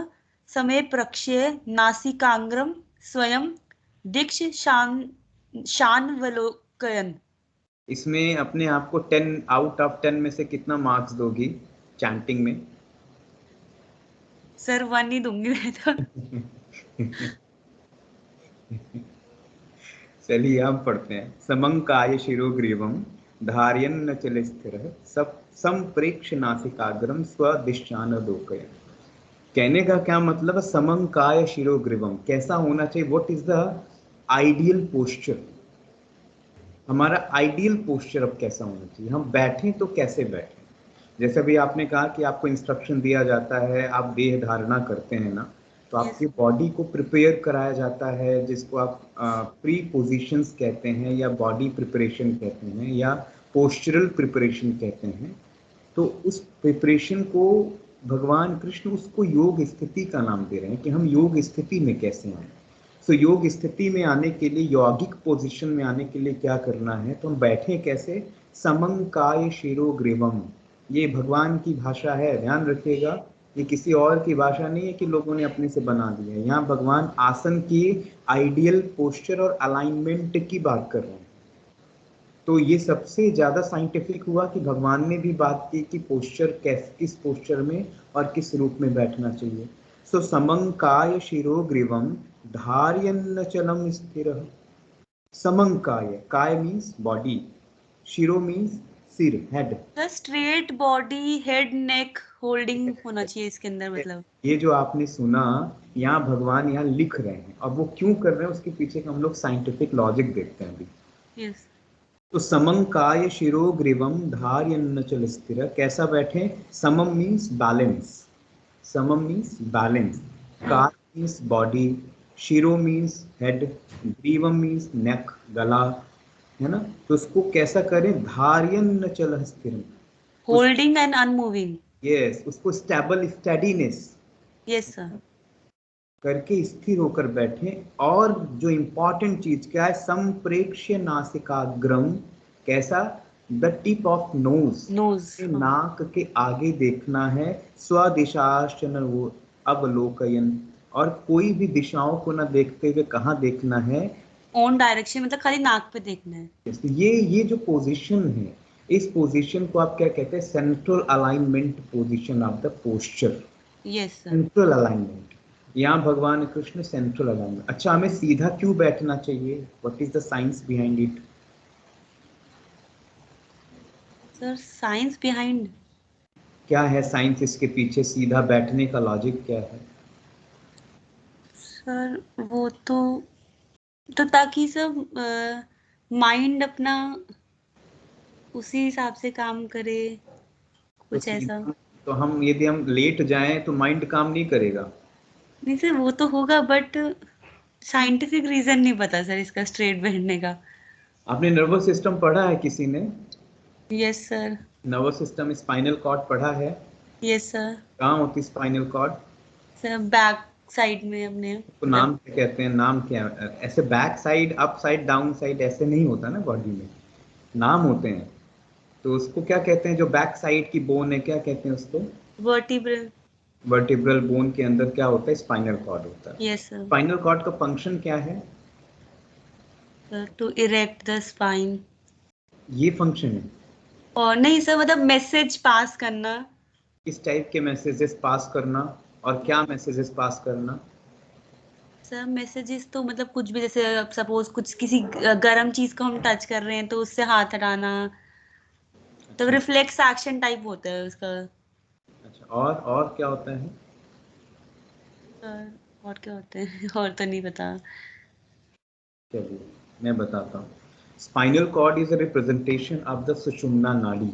समे प्रक्ष्य नासिकाग्रं स्वयं दिक्श शान्वलोकयन्। इसमें अपने आप को 10 आउट ऑफ 10 में से कितना मार्क्स दोगी चैंटिंग में? सर 1 ही दूंगी मैं तो। चलिए हम पढ़ते हैं। समंकाय शिरोग्रीवम धारयन्न चले स्थिर सब संप्रेक्ष नासिकाग्रम स्वदिशानलोकयन्। कहने का क्या मतलब है? समंकाय शिरोग्रीवम कैसा होना चाहिए? What is the ideal posture? हमारा आइडियल पोस्चर अब कैसा होना चाहिए? हम बैठें तो कैसे बैठें? जैसे भी आपने कहा कि आपको इंस्ट्रक्शन दिया जाता है, आप देह धारणा करते हैं ना, तो आपकी बॉडी को प्रिपेयर कराया जाता है, जिसको आप प्री पोजिशंस कहते हैं या बॉडी प्रिपरेशन कहते हैं या पोस्चरल प्रिपरेशन कहते हैं। तो उस प्रिपरेशन को भगवान कृष्ण उसको योग स्थिति का नाम दे रहे हैं कि हम योग स्थिति में कैसे आए। सो योग स्थिति में आने के लिए, यौगिक पोजीशन में आने के लिए क्या करना है? तो हम बैठे कैसे? समंकाय शिरोग्रीवम, ये भगवान की भाषा है, ध्यान रखिएगा। ये किसी और की भाषा नहीं है कि लोगों ने अपने से बना दी है। यहाँ भगवान आसन की आइडियल पोस्चर और अलाइनमेंट की बात कर रहे हैं। तो ये सबसे ज्यादा साइंटिफिक हुआ कि भगवान ने भी बात की कि पोस्चर किस पोस्चर में और किस रूप में बैठना चाहिए। सो समंकाय शिरोग्रीवम धारयन्नचलम स्थिरः। समंकाय, काय मीन्स बॉडी, शिरो मीन्स सिर, हेड। स्ट्रेट बॉडी, हेड, नेक होल्डिंग होना चाहिए इसके अंदर मतलब। ये जो आपने सुना, यहाँ भगवान यहाँ लिख रहे हैं। अब वो क्यों कर रहे हैं उसके पीछे का हम लोग साइंटिफिक लॉजिक देखते हैं अभी। यस। तो समंकाय शिरोग्रीवम धारयन्नचल स्थिर, कैसा बैठे? समम मीन्स बैलेंस, समम मीन्स बैलेंस, काय मीन्स बॉडी, शिरो मीन्स हेड, ग्रीवम मीन्स नेक, गला, है ना। तो उसको कैसा करें? धारयन्नचल स्थिर, होल्डिंग एंड अनमूविंग। यस, उसको स्टेबल, स्टेडीनेस यस सर। करके स्थिर होकर बैठे। और जो इंपॉर्टेंट चीज क्या है? संप्रेक्ष्य नासिकाग्रम, कैसा? The tip of nose, nose. नाक के आगे देखना है। स्वदिशाश्चन वो अवलोकयन, और कोई भी दिशाओं को ना देखते हुए कहाँ देखना है? ऑन डायरेक्शन, मतलब खाली नाक पे देखना है। ये जो पोजीशन है, इस पोजीशन को आप क्या कहते हैं? Central alignment position of the posture. Yes sir. Central alignment, यहाँ भगवान कृष्ण सेंट्रल अलाइनमेंट। अच्छा, हमें सीधा क्यों बैठना चाहिए? What is the science behind it? Sir science behind, क्या है साइंस इसके पीछे? सीधा बैठने का लॉजिक क्या है? सर वो तो ताकि सब माइंड अपना उसी हिसाब से काम करे, तो कुछ ऐसा। तो हम यदि हम लेट जाएं तो माइंड काम नहीं करेगा। नहीं सर वो तो होगा, बट साइंटिफिक रीजन नहीं पता सर इसका स्ट्रेट बैठने का। आपने नर्वस सिस्टम पढ़ा है किसी ने? Yes sir. Nervous system, spinal cord पढ़ा है? Yes sir. कहाँ होती spinal cord? Sir back side में अपने तो नाम क्या कहते हैं, नाम क्या है? ऐसे back side, up side, down side ऐसे नहीं होता ना बॉडी में, नाम होते हैं। तो उसको क्या कहते हैं, जो बैक साइड की बोन है, क्या कहते हैं उसको? वर्टिब्रल। वर्टिब्रल बोन के अंदर क्या होता है? स्पाइनल कॉर्ड होता है। Yes sir. स्पाइनल कॉर्ड का फंक्शन क्या है? To erect the spine. ये फंक्शन है। और नहीं सर, मतलब मैसेज पास करना। किस टाइप के मैसेजेस पास करना, और क्या मैसेजेस पास करना? सर मैसेजेस तो मतलब कुछ भी, जैसे सपोज कुछ किसी गर्म चीज को हम टच कर रहे हैं तो उससे हाथ हटाना, तो अच्छा रिफ्लेक्स एक्शन टाइप होता है उसका। अच्छा, और क्या होता है? सर और क्या होते हैं और तो नहीं पता। चलिए मैं बताता हूँ। Spinal cord is a representation of the sushumna nadi.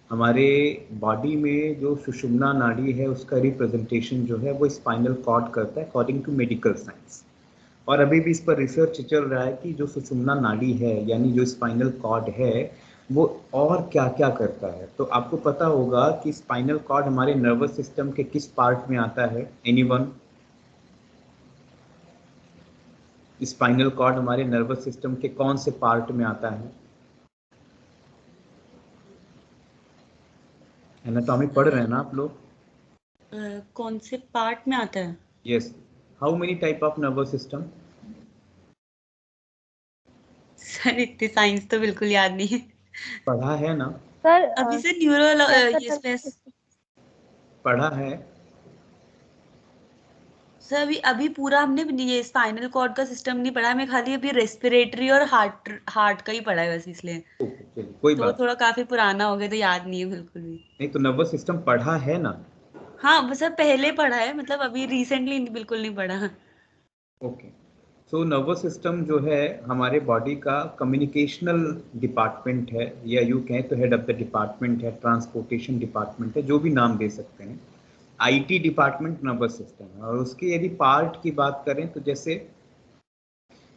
हमारे बॉडी में जो सुषुम्ना नाड़ी है उसका रिप्रेजेंटेशन जो है वो स्पाइनल कॉर्ड करता है अकॉर्डिंग टू मेडिकल साइंस। और अभी भी इस पर रिसर्च चल रहा है कि जो सुषुम्ना नाड़ी है यानी जो स्पाइनल कॉर्ड है वो और क्या क्या करता है। तो आपको पता होगा कि स्पाइनल कॉर्ड हमारे नर्वस सिस्टम के किस पार्ट में आता है? एनीवन? स्पाइनल कॉर्ड हमारे नर्वस सिस्टम के कौन से पार्ट में आता है? एनाटॉमी पढ़ रहे हैं ना आप लोग? कौन से पार्ट में आता है? Yes. How many type of nervous system? Sir इतनी साइंस तो बिल्कुल याद नहीं है। पढ़ा है ना? सर अभी से न्यूरो चैप्टर ये स्पेस। पढ़ा है। सर अभी अभी पूरा हमने ये स्पाइनल कॉर्ड का सिस्टम नहीं पढ़ा, हमें खाली अभी रेस्पिरेटरी और हार्ट हार्ट का ही पढ़ा है बस, इसलिए ओके चलिए कोई तो बात थोड़ा काफी पुराना हो गया तो याद नहीं है बिल्कुल भी। नहीं। तो नर्वस सिस्टम पढ़ा है ना? हाँ बस सर पहले पढ़ा है, मतलब अभी रिसेंटली बिल्कुल नहीं पढ़ा। ओके। सो नर्वस सिस्टम जो है हमारे बॉडी का कम्युनिकेशनल डिपार्टमेंट है, या यूँ कहें तो हेड ऑफ द डिपार्टमेंट है, ट्रांसपोर्टेशन डिपार्टमेंट है, जो भी नाम दे सकते हैं। आईटी डिपार्टमेंट नर्वस सिस्टम है। और उसके यदि पार्ट की बात करें तो जैसे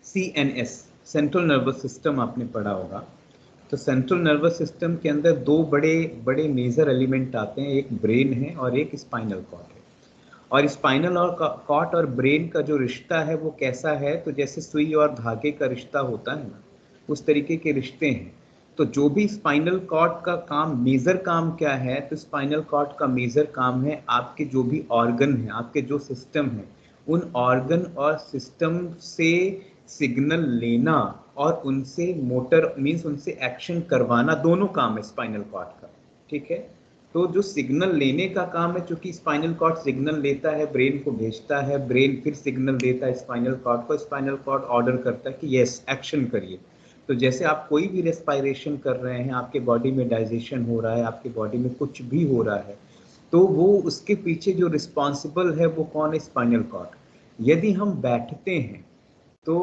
सीएनएस, सेंट्रल नर्वस सिस्टम आपने पढ़ा होगा। तो सेंट्रल नर्वस सिस्टम के अंदर दो बड़े बड़े मेजर एलिमेंट आते हैं, एक ब्रेन है और एक स्पाइनल कॉर्ड है। और स्पाइनल और कॉर्ड और ब्रेन का जो रिश्ता है वो कैसा है, तो जैसे सुई और धागे का रिश्ता होता है ना, उस तरीके के रिश्ते हैं। तो जो भी स्पाइनल कॉर्ड का काम, मेजर काम क्या है, तो स्पाइनल कॉर्ड का मेजर काम है आपके जो भी ऑर्गन है, आपके जो सिस्टम है, उन ऑर्गन और सिस्टम से सिग्नल लेना और उनसे मोटर मीन्स उनसे एक्शन करवाना, दोनों काम है स्पाइनल कॉर्ड का। ठीक है। तो जो सिग्नल लेने का काम है, चूंकि स्पाइनल कॉर्ड सिग्नल लेता है, ब्रेन को भेजता है, ब्रेन फिर सिग्नल देता है स्पाइनल कॉर्ड को, स्पाइनल कॉर्ड ऑर्डर करता है कि यस एक्शन करिए। तो जैसे आप कोई भी रेस्पायरेशन कर रहे हैं, आपके बॉडी में डाइजेशन हो रहा है, आपके बॉडी में कुछ भी हो रहा है, तो वो उसके पीछे जो रिस्पॉन्सिबल है वो कौन है? Spinal cord. यदि हम बैठते हैं तो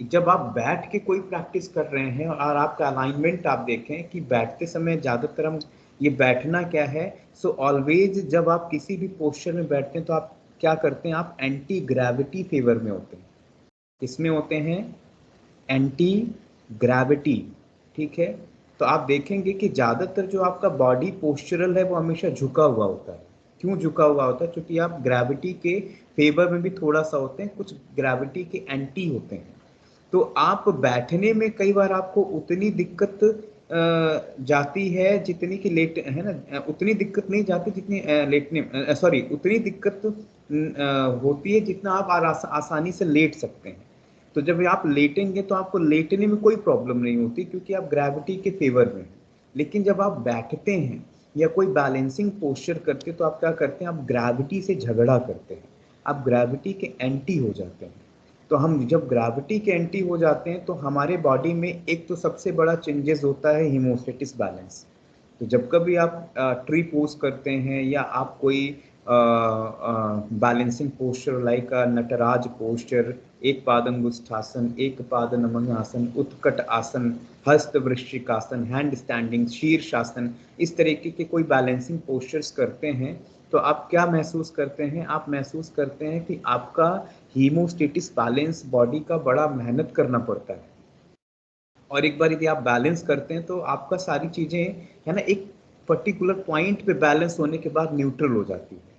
जब आप बैठ के कोई प्रैक्टिस कर रहे हैं और आपका अलाइनमेंट आप देखें कि बैठते समय ज़्यादातर हम ये बैठना क्या है, सो ऑलवेज जब आप किसी भी पोस्चर में बैठते हैं तो आप क्या करते हैं? आप एंटी ग्रेविटी फेवर में होते हैं। किसमें होते हैं? Anti gravity. ठीक है। तो आप देखेंगे कि ज़्यादातर जो आपका बॉडी पोस्चरल है वो हमेशा झुका हुआ होता है। क्यों झुका हुआ होता है? क्योंकि आप ग्रेविटी के फेवर में भी थोड़ा सा होते हैं, कुछ ग्रेविटी के एंटी होते हैं। तो आप बैठने में कई बार आपको उतनी दिक्कत जाती है जितनी कि लेट है ना, उतनी दिक्कत नहीं जाती जितनी लेटने, सॉरी, उतनी दिक्कत होती है जितना आप आसानी से लेट सकते हैं। तो जब आप लेटेंगे तो आपको लेटने में कोई प्रॉब्लम नहीं होती क्योंकि आप ग्रेविटी के फेवर में हैं। लेकिन जब आप बैठते हैं या कोई बैलेंसिंग पोस्चर करते हैं तो आप क्या करते हैं? आप ग्रेविटी से झगड़ा करते हैं, आप ग्रेविटी के एंटी हो जाते हैं। तो हम जब ग्रेविटी के एंटी हो जाते हैं तो हमारे बॉडी में एक तो सबसे बड़ा चेंजेस होता है हीमोस्टेटिस बैलेंस। तो जब कभी आप ट्री पोज करते हैं या आप कोई balancing posture like Nataraj posture एक पादंगुष्ठासन, एक पाद नमनासन, उत्कट आसन, हस्त वृश्चिकासन, हैंड स्टैंडिंग, शीर्षासन, इस तरीके के कोई बैलेंसिंग पोस्चर्स करते हैं तो आप क्या महसूस करते हैं? आप महसूस करते हैं कि आपका हीमोस्टेटिस बैलेंस बॉडी का बड़ा मेहनत करना पड़ता है, और एक बार यदि आप बैलेंस करते हैं तो आपका सारी चीजें है ना एक पर्टिकुलर पॉइंट पे बैलेंस होने के बाद न्यूट्रल हो जाती है।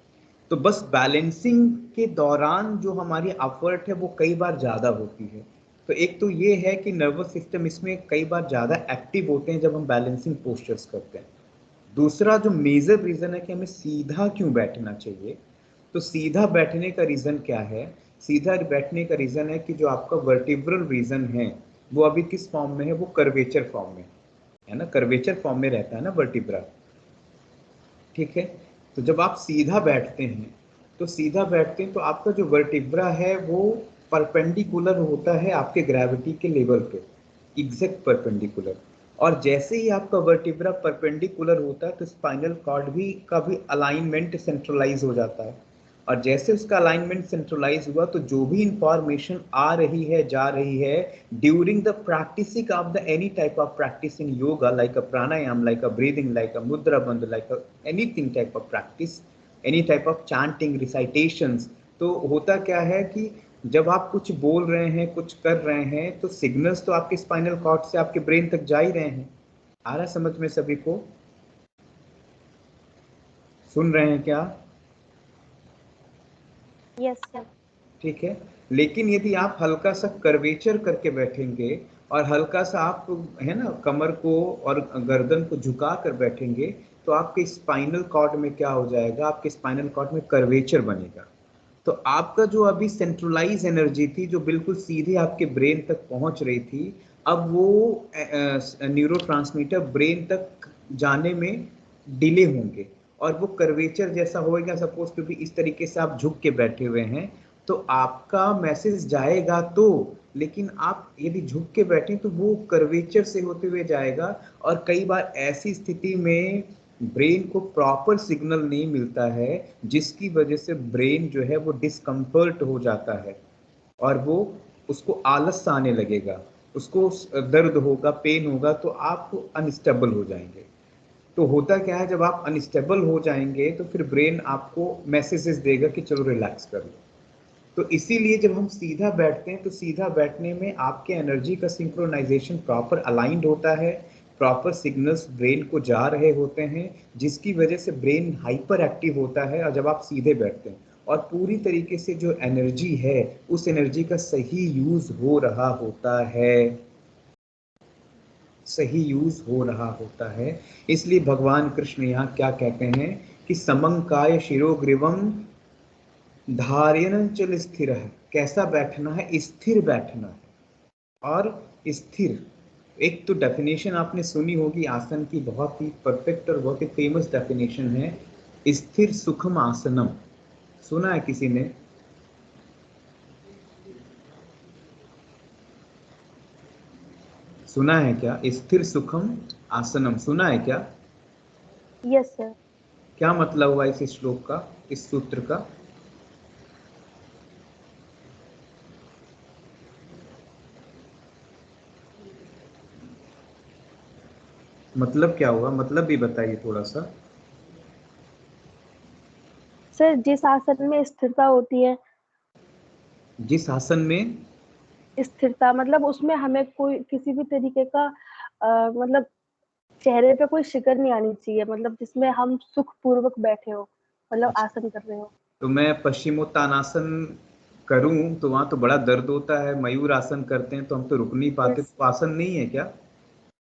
तो बस बैलेंसिंग के दौरान जो हमारी एफर्ट है वो कई बार ज़्यादा होती है। तो एक तो ये है कि नर्वस सिस्टम इसमें कई बार ज़्यादा एक्टिव होते हैं जब हम बैलेंसिंग पोस्चर्स करते हैं। दूसरा जो मेजर रीज़न है कि हमें सीधा क्यों बैठना चाहिए, तो सीधा बैठने का रीज़न क्या है? सीधा बैठने का रीज़न है कि जो आपका वर्टिब्रल रीज़न है वो अभी किस फॉर्म में है? वो कर्वेचर फॉर्म में है ना, कर्वेचर फॉर्म में रहता है ना वर्टिब्रा, ठीक है। तो जब आप सीधा बैठते हैं तो आपका जो वर्टिब्रा है वो परपेंडिकुलर होता है आपके ग्रेविटी के लेवल पे, एग्जैक्ट परपेंडिकुलर। और जैसे ही आपका वर्टिब्रा परपेंडिकुलर होता है तो स्पाइनल कॉर्ड का भी अलाइनमेंट सेंट्रलाइज हो जाता है, और जैसे उसका अलाइनमेंट सेंट्रलाइज हुआ तो जो भी इंफॉर्मेशन आ रही है जा रही है during the practicing of the any type of practice in yoga, like a pranayama, like a breathing, like a mudra bandh, like anything type of practice, any type of chanting, recitations. तो होता क्या है कि जब आप कुछ बोल रहे हैं, कुछ कर रहे हैं, तो सिग्नल्स तो आपके स्पाइनल कॉर्ड से आपके ब्रेन तक जा ही रहे हैं। आ रहा समझ में सभी को? सुन रहे हैं क्या? Yes sir. ठीक है। लेकिन यदि आप हल्का सा कर्वेचर करके बैठेंगे और हल्का सा आप है ना कमर को और गर्दन को झुका कर बैठेंगे तो आपके स्पाइनल कॉर्ड में क्या हो जाएगा? आपके स्पाइनल कॉर्ड में कर्वेचर बनेगा। तो आपका जो अभी सेंट्रलाइज एनर्जी थी जो बिल्कुल सीधे आपके ब्रेन तक पहुंच रही थी, अब वो न्यूरोट्रांसमीटर ब्रेन तक जाने में डिले होंगे और वो कर्वेचर जैसा होएगा। सपोज टू भी इस तरीके से आप झुक के बैठे हुए हैं तो आपका मैसेज जाएगा तो, लेकिन आप यदि झुक के बैठे तो वो कर्वेचर से होते हुए जाएगा, और कई बार ऐसी स्थिति में ब्रेन को प्रॉपर सिग्नल नहीं मिलता है जिसकी वजह से ब्रेन जो है वो डिस्कम्फर्ट हो जाता है और वो उसको आलस आने लगेगा, उसको दर्द होगा, पेन होगा, तो आप अनस्टेबल हो जाएंगे। तो होता क्या है, जब आप अनस्टेबल हो जाएंगे तो फिर ब्रेन आपको मैसेजेस देगा कि चलो रिलैक्स कर लो। तो इसीलिए जब हम सीधा बैठते हैं तो सीधा बैठने में आपके एनर्जी का सिंक्रोनाइजेशन प्रॉपर अलाइंड होता है, प्रॉपर सिग्नल्स ब्रेन को जा रहे होते हैं जिसकी वजह से ब्रेन हाइपर एक्टिव होता है। और जब आप सीधे बैठते हैं और पूरी तरीके से जो एनर्जी है उस एनर्जी का सही यूज हो रहा होता है, सही यूज हो रहा होता है। इसलिए भगवान कृष्ण यहाँ क्या कहते हैं कि समंकाय शिरोग्रीवम धार्यन चल स्थिर है। कैसा बैठना है? स्थिर बैठना है। और स्थिर, एक तो डेफिनेशन आपने सुनी होगी आसन की, बहुत ही परफेक्ट और बहुत ही फेमस डेफिनेशन है, स्थिर सुखम आसनम। सुना है किसी ने? सुना है क्या? स्थिर सुखम आसनम सुना है क्या? Yes sir. क्या मतलब हुआ इस श्लोक का, इस सूत्र का? मतलब क्या हुआ? मतलब भी बताइए थोड़ा सा। सर जिस आसन में स्थिरता होती है, जिस आसन में स्थिरता मतलब उसमें हमें कोई किसी भी तरीके का मतलब चेहरे पे कोई शिकन नहीं आनी चाहिए, मतलब जिसमें हम सुख पूर्वक बैठे हो, मतलब आसन कर रहे हो। तो मैं पश्चिमोत्तानासन करूं तो वहां तो बड़ा दर्द होता है, मयूर आसन करते हैं तो हम तो रुक नहीं पाते, यस। तो आसन नहीं है क्या?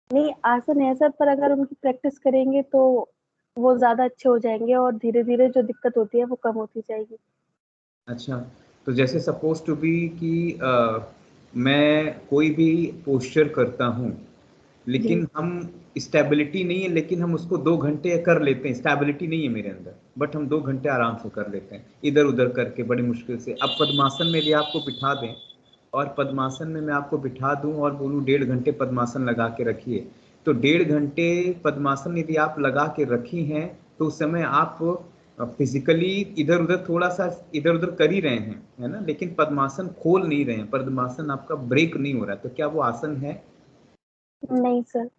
नहीं, आसन है सर, पर अगर उनकी प्रैक्टिस करेंगे तो वो ज्यादा अच्छे हो जाएंगे और धीरे धीरे जो दिक्कत होती है वो कम होती जाएगी। अच्छा, तो जैसे सपोज टू बी कि मैं कोई भी पोस्चर करता हूँ जी। लेकिन हम स्टेबिलिटी नहीं है, लेकिन हम उसको 2 घंटे कर लेते हैं, स्टेबिलिटी नहीं है मेरे अंदर, बट हम 2 घंटे आराम से कर लेते हैं इधर उधर करके बड़ी मुश्किल से। अब पद्मासन में भी आपको बिठा दें और पद्मासन में मैं आपको बिठा दूं और बोलूं 1.5 घंटे पद्मासन लगा के रखिए, तो 1.5 घंटे पद्मासन यदि आप लगा के रखी हैं तो उस समय आप फिजिकली इधर उधर थोड़ा सा इधर उधर कर ही रहे हैं, है ना, लेकिन पद्मासन खोल नहीं रहे हैं, पद्मासन आपका ब्रेक नहीं हो रहा है, तो क्या वो आसन है? नहीं सर,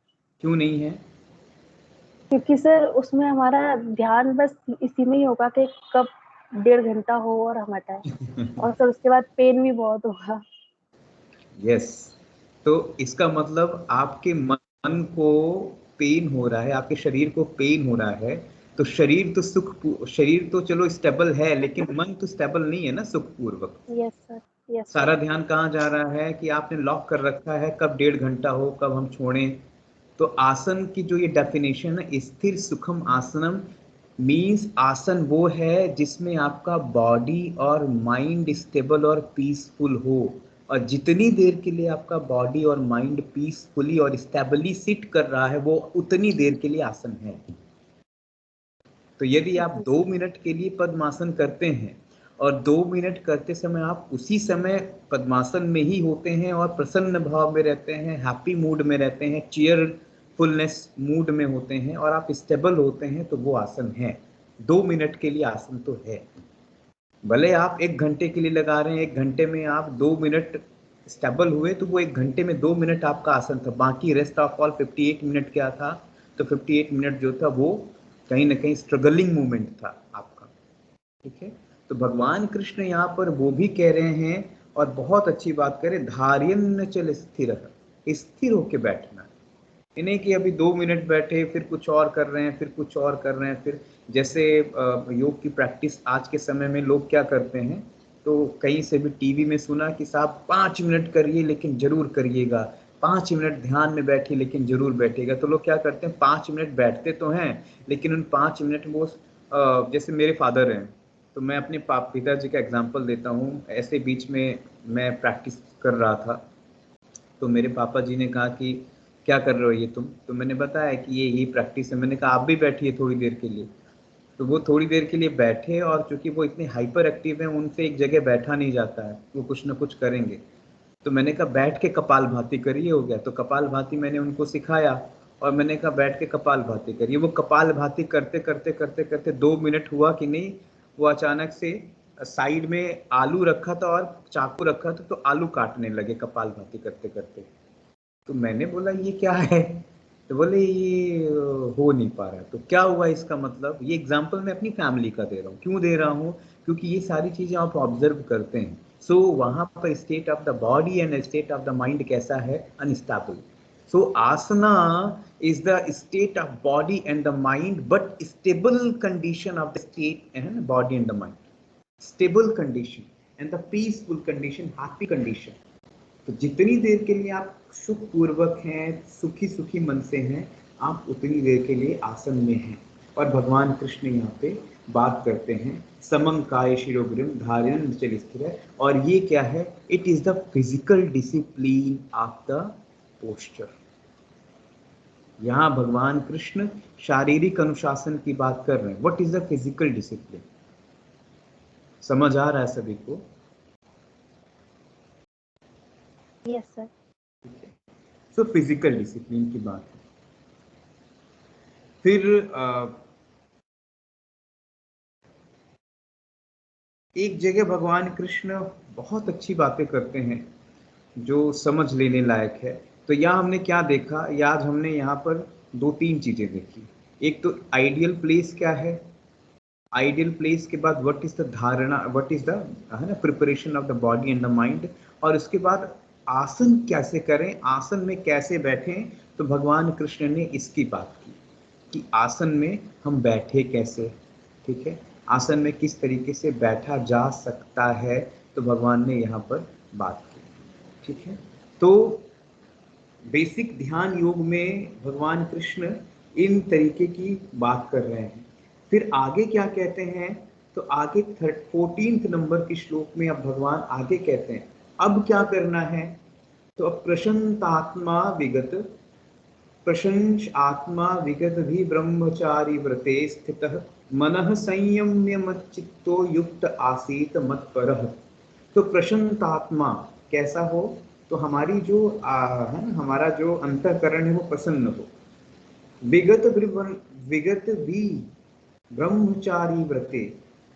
क्यों नहीं है? क्योंकि सर उसमें हमारा ध्यान बस इसी में ही होगा कि कब 1.5 घंटा हो और हम हटाए, और सर उसके बाद पेन भी बहुत होगा। यस, तो इसका मतलब आपके मन को पेन हो रहा है, आपके शरीर को पेन हो रहा है, तो शरीर तो चलो स्टेबल है, लेकिन मन तो स्टेबल नहीं है ना सुखपूर्वक। Yes sir, yes sir. सारा ध्यान कहाँ जा रहा है कि आपने लॉक कर रखा है, कब 1.5 घंटा हो, कब हम छोड़ें। तो आसन की जो ये डेफिनेशन है, स्थिर सुखम आसनम, मीन्स आसन वो है जिसमें आपका बॉडी और माइंड स्टेबल और पीसफुल हो, और जितनी देर के लिए आपका बॉडी और माइंड पीसफुली और स्टेबली सिट कर रहा है, वो उतनी देर के लिए आसन है। तो यदि आप 2 मिनट के लिए पद्मासन करते हैं और 2 मिनट करते समय आप उसी समय पद्मासन में ही होते हैं और प्रसन्न भाव में रहते हैं, हैप्पी मूड में रहते हैं, चीयरफुलनेस मूड में होते हैं, और आप स्टेबल होते हैं, तो वो आसन है। 2 मिनट के लिए आसन तो है। भले आप 1 घंटे के लिए लगा रहे हैं, 1 घंटे में आप 2 मिनट स्टेबल हुए, तो वो 1 घंटे में 2 मिनट आपका आसन था, बाकी रेस्ट ऑफ ऑल 58 मिनट क्या था? तो 58 मिनट जो था वो कहीं ना कहीं स्ट्रगलिंग मूवमेंट था आपका, ठीक है। तो भगवान कृष्ण यहाँ पर वो भी कह रहे हैं, और बहुत अच्छी बात करें, धार्यन चल स्थिर, स्थिर होके बैठना, इन्हें कि अभी 2 मिनट बैठे फिर कुछ और कर रहे हैं, फिर कुछ और कर रहे हैं, फिर जैसे योग की प्रैक्टिस आज के समय में लोग क्या करते हैं, तो कहीं से भी टीवी में सुना कि साहब 5 मिनट करिए लेकिन जरूर करिएगा, 5 मिनट ध्यान में बैठिए लेकिन जरूर बैठिएगा। तो लोग क्या करते हैं, 5 मिनट बैठते तो हैं, लेकिन उन 5 मिनट में वो जैसे मेरे फादर हैं, तो मैं अपने पिताजी का एग्जाम्पल देता हूँ। ऐसे बीच में मैं प्रैक्टिस कर रहा था, तो मेरे पापा जी ने कहा कि क्या कर रहे हो ये तुम? तो मैंने बताया कि ये प्रैक्टिस है। मैंने कहा आप भी बैठिए थोड़ी देर के लिए। तो वो थोड़ी देर के लिए बैठे, और चूंकि वो इतने हाइपर एक्टिव हैं, उनसे एक जगह बैठा नहीं जाता है, वो कुछ ना कुछ करेंगे। तो मैंने कहा बैठ के कपाल भाती करिए, हो गया। तो कपाल भाती मैंने उनको सिखाया, और मैंने कहा बैठ के कपाल भाती करिए। वो कपाल भाती करते करते करते करते 2 मिनट हुआ कि नहीं, वो अचानक से साइड में आलू रखा था और चाकू रखा था, तो आलू काटने लगे कपाल भाती करते करते। तो मैंने बोला ये क्या है? तो बोले ये हो नहीं पा रहा है। तो क्या हुआ इसका मतलब? ये एग्जांपल मैं अपनी फैमिली का दे रहा हूँ। क्यों दे रहा हूँ? क्योंकि ये सारी चीजें आप ऑब्जर्व करते हैं। सो वहां पर state of the body and state of the mind कैसा है? Unstable. So asana is the state of body and the mind, but stable condition of the state and body and the mind, stable condition and the peaceful condition, happy condition. तो जितनी देर के लिए आप सुख पूर्वक हैं, सुखी सुखी मन से हैं, आप उतनी देर के लिए आसन में हैं। और भगवान कृष्ण यहाँ पे बात करते हैं समं काय शिरोग्रम धार्यन चल स्थिर है। और ये क्या है? It is the physical discipline of the posture. यहाँ भगवान कृष्ण शारीरिक अनुशासन की बात कर रहे हैं। What is the physical discipline? समझ आ रहा है सभी को? Yes sir. So physical discipline की बात है। फिर एक जगह भगवान कृष्ण बहुत अच्छी बातें करते हैं जो समझ लेने लायक है। तो यहाँ हमने क्या देखा? या आज हमने यहाँ पर 2-3 चीजें देखी। एक तो आइडियल प्लेस क्या है, आइडियल प्लेस के बाद व्हाट इज द धारणा, व्हाट इज द, है ना, preparation of the body and the mind, और उसके बाद आसन कैसे करें, आसन में कैसे बैठें। तो भगवान कृष्ण ने इसकी बात की कि आसन में हम बैठे कैसे, ठीक है, आसन में किस तरीके से बैठा जा सकता है। तो भगवान ने यहाँ पर बात की, ठीक है। तो बेसिक ध्यान योग में भगवान कृष्ण इन तरीके की बात कर रहे हैं। फिर आगे क्या कहते हैं? तो आगे 14 नंबर के श्लोक में अब भगवान आगे कहते हैं अब क्या करना है। तो अब प्रशांतात्मा विगत, प्रशंस आत्मा विगत भी ब्रह्मचारी व्रते स्थितः मनः संयम्य मच्चित्तो युक्त आसीत मत्परः। तो प्रशांतात्मा कैसा हो? तो हमारी जो है ना, हमारा जो अंतःकरण है वो प्रसन्न हो। विगत भी ब्रह्मचारी व्रते,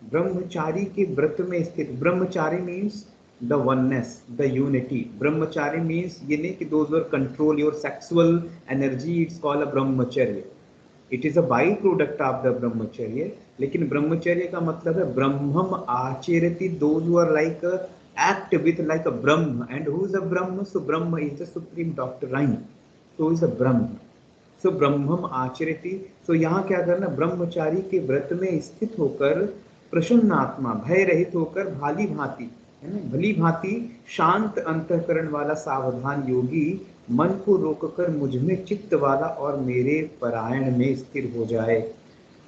ब्रह्मचारी के व्रत में स्थित। Brahmachari means the oneness, the unity. Brahmachari means ये नहीं कि those were control your sexual energy, it's called a brahmacharya. It is a by product of the brahmacharya. लेकिन ब्रह्मचर्य का मतलब है ब्रह्मम आचरति, those who are like act with like a Brahma. And who is a Brahma? So Brahma is the supreme doctrine. So is a Brahma. So ब्रह्मम आचरति। so यहाँ क्या करना, ब्रह्मचारी के व्रत में स्थित होकर प्रसन्न आत्मा, भय रहित होकर भाली भांति, है ना, भली भांति शांत अंतःकरण वाला सावधान योगी मन को रोककर मुझ में चित्त वाला और मेरे परायण में स्थिर हो जाए।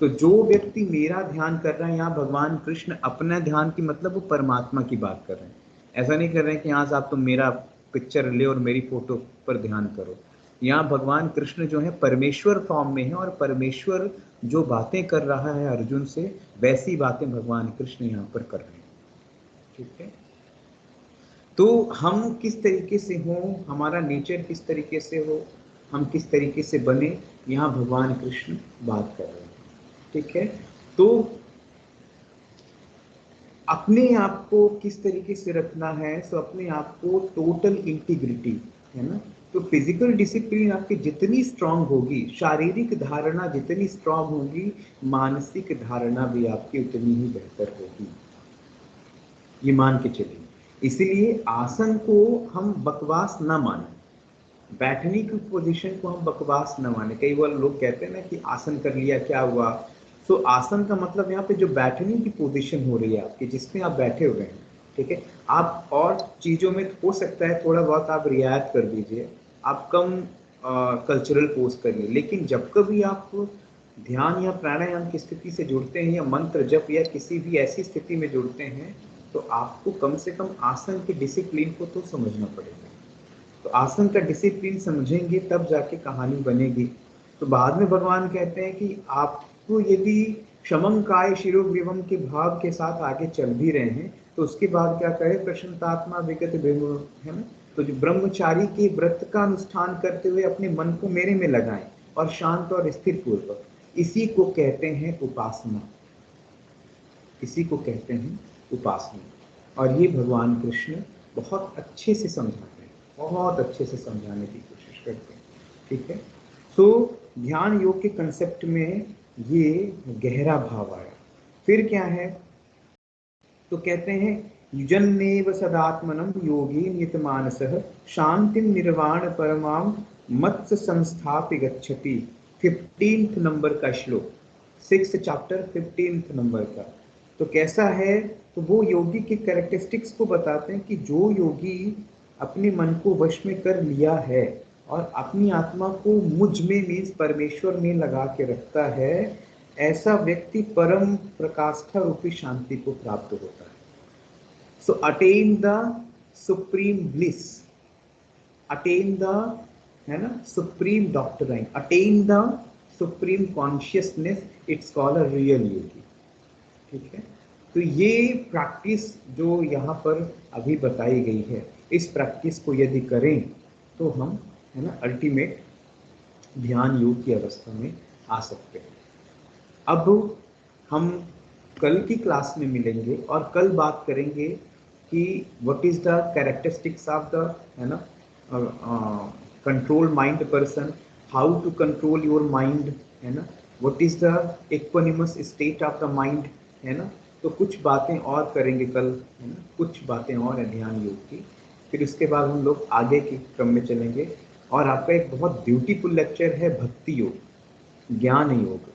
तो जो व्यक्ति मेरा ध्यान कर रहा है, यहाँ भगवान कृष्ण अपना ध्यान की मतलब वो परमात्मा की बात कर रहे हैं। ऐसा नहीं कर रहे हैं कि यहाँ साहब तुम मेरा पिक्चर ले और मेरी फोटो पर ध्यान करो। यहाँ भगवान कृष्ण जो है परमेश्वर फॉर्म में है, और परमेश्वर जो बातें कर रहा है अर्जुन से, वैसी बातें भगवान कृष्ण यहाँ पर कर रहे हैं। ठीक है, तो हम किस तरीके से हो, हमारा नेचर किस तरीके से हो, हम किस तरीके से बने, यहाँ भगवान कृष्ण बात कर रहे हैं। ठीक है, तो अपने आप को किस तरीके से रखना है, सो अपने आप को टोटल इंटीग्रिटी, है ना। तो फिजिकल डिसिप्लिन आपकी जितनी स्ट्रांग होगी, शारीरिक धारणा जितनी स्ट्रांग होगी, मानसिक धारणा भी आपकी उतनी ही बेहतर होगी, ये मान के चलिए। इसलिए आसन को हम बकवास ना माने, बैठने की पोजीशन को हम बकवास न माने। कई बार लोग कहते हैं ना कि आसन कर लिया क्या हुआ। सो आसन का मतलब यहाँ पे जो बैठने की पोजीशन हो रही है आपकी, जिसमें आप बैठे हुए हैं, ठीक है, आप और चीज़ों में हो सकता है थोड़ा बहुत आप रियायत कर दीजिए, आप कम कल्चरल पोज करिए, लेकिन जब कभी आप ध्यान या प्राणायाम की स्थिति से जुड़ते हैं, या मंत्र जप या किसी भी ऐसी स्थिति में जुड़ते हैं, तो आपको कम से कम आसन के डिसिप्लिन को तो समझना पड़ेगा। तो आसन का डिसिप्लिन समझेंगे तब जाके कहानी बनेगी। तो बाद में भगवान कहते हैं कि आपको यदि क्षमं काय शिरोग्रीवम के भाव के साथ आगे चल भी रहे हैं, तो उसके बाद क्या कहे, प्रशांतात्मा विगत विमूढ़, है ना। तो जो ब्रह्मचारी के व्रत का अनुष्ठान करते हुए अपने मन को मेरे में लगाएं और शांत और स्थिर पूर्वक, इसी को कहते हैं उपासना, इसी को कहते हैं उपासना। और ये भगवान कृष्ण बहुत अच्छे से समझाते हैं, बहुत अच्छे से समझाने की कोशिश करते हैं। ठीक है, तो ध्यान योग के कंसेप्ट में ये गहरा भाव आया। फिर क्या है, तो कहते हैं युजन्नेव सदात्मनम योगी नियतमानसः शांतिम निर्वाण परमाम मत्स्य संस्थापि गच्छति। 15th नंबर का श्लोक, 6th चैप्टर 15th नंबर का। तो कैसा है, तो वो योगी के कैरेक्टरिस्टिक्स को बताते हैं कि जो योगी अपने मन को वश में कर लिया है और अपनी आत्मा को मुझ में मीन्स परमेश्वर में लगा के रखता है, ऐसा व्यक्ति परम प्रकाष्ठा रूपी शांति को प्राप्त होता है। So attain the supreme bliss, attain the, है ना, supreme doctrine, attain the supreme consciousness, it's called a real yogi. ठीक है, तो ये प्रैक्टिस जो यहाँ पर अभी बताई गई है, इस प्रैक्टिस को यदि करें तो हम, है ना, अल्टीमेट ध्यान योग की अवस्था में आ सकते हैं। अब हम कल की क्लास में मिलेंगे और कल बात करेंगे कि what is the characteristics of the, है ना, control mind person, how to control your mind, है ना, what is the equanimous state of the mind, है ना। तो कुछ बातें और करेंगे कल, है ना, कुछ बातें और है ध्यान योग की। फिर उसके बाद हम लोग आगे के क्रम में चलेंगे, और आपका एक बहुत ब्यूटीफुल लेक्चर है भक्ति योग, ज्ञान योग।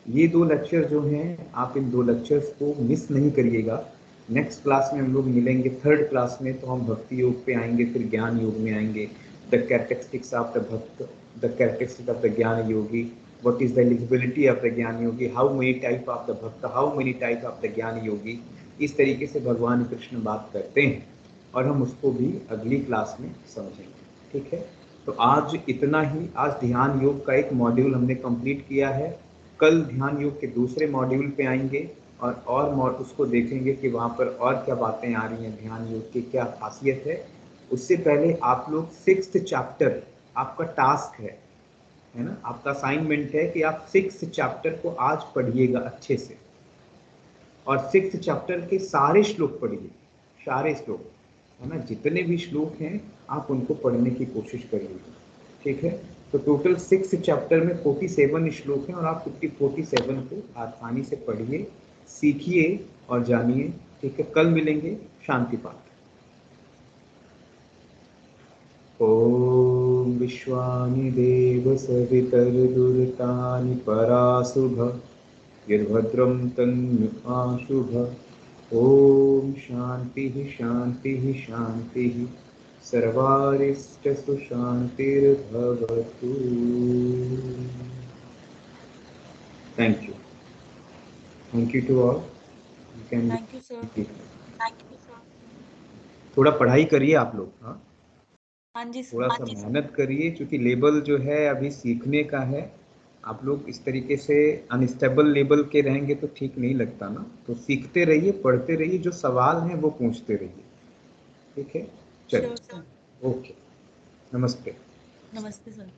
ये दो लेक्चर जो हैं, आप इन दो लेक्चर्स को मिस नहीं करिएगा। नेक्स्ट क्लास में हम लोग मिलेंगे, 3rd क्लास में, तो हम भक्ति योग पे आएंगे, फिर ज्ञान योग में आएंगे। The characteristics of the bhakta, the characteristics of the gyan yogi, what is the eligibility of the gyan yogi, how many type of the bhakta, how many type of the gyan yogi. इस तरीके से भगवान कृष्ण बात करते हैं, और हम उसको भी अगली क्लास में समझेंगे। ठीक है, तो आज इतना ही। आज ध्यान योग का एक मॉड्यूल हमने कंप्लीट किया है। कल ध्यान योग के दूसरे मॉड्यूल पे आएंगे और उसको देखेंगे कि वहाँ पर और क्या बातें आ रही हैं, ध्यान योग की क्या खासियत है। उससे पहले आप लोग 6th चैप्टर, आपका टास्क है है ना, आपका असाइनमेंट है कि आप 6th चैप्टर को आज पढ़िएगा अच्छे से, और 6th चैप्टर के सारे श्लोक पढ़िए, सारे श्लोक, है ना, जितने भी श्लोक हैं आप उनको पढ़ने की कोशिश करिएगा, ठीक है। तो टोटल 6th चैप्टर में 47 श्लोक हैं और आप 47 को आसानी से पढ़िए, सीखिए और जानिए, ठीक है। कल मिलेंगे शांति पाठ। ओम विश्वानि देव सवितर्दुर्तानि पराशुभ यद्भद्रं तन्नु आशुभ। ओम शांति शांति शांति सर्वारिष्टसु शांतिर्भवतु। Thank you to all. You can, thank you sir. थोड़ा पढ़ाई करिए आप लोग, हाँ, हाँ जी थोड़ा सर। सा मेहनत करिए, क्योंकि लेवल जो है अभी सीखने का है। आप लोग इस तरीके से अनस्टेबल लेवल के रहेंगे तो ठीक नहीं लगता ना, तो सीखते रहिए, पढ़ते रहिए, जो सवाल हैं वो पूछते रहिए, ठीक है। चलिए, श्योर सर। ओके, नमस्ते। नमस्ते सर।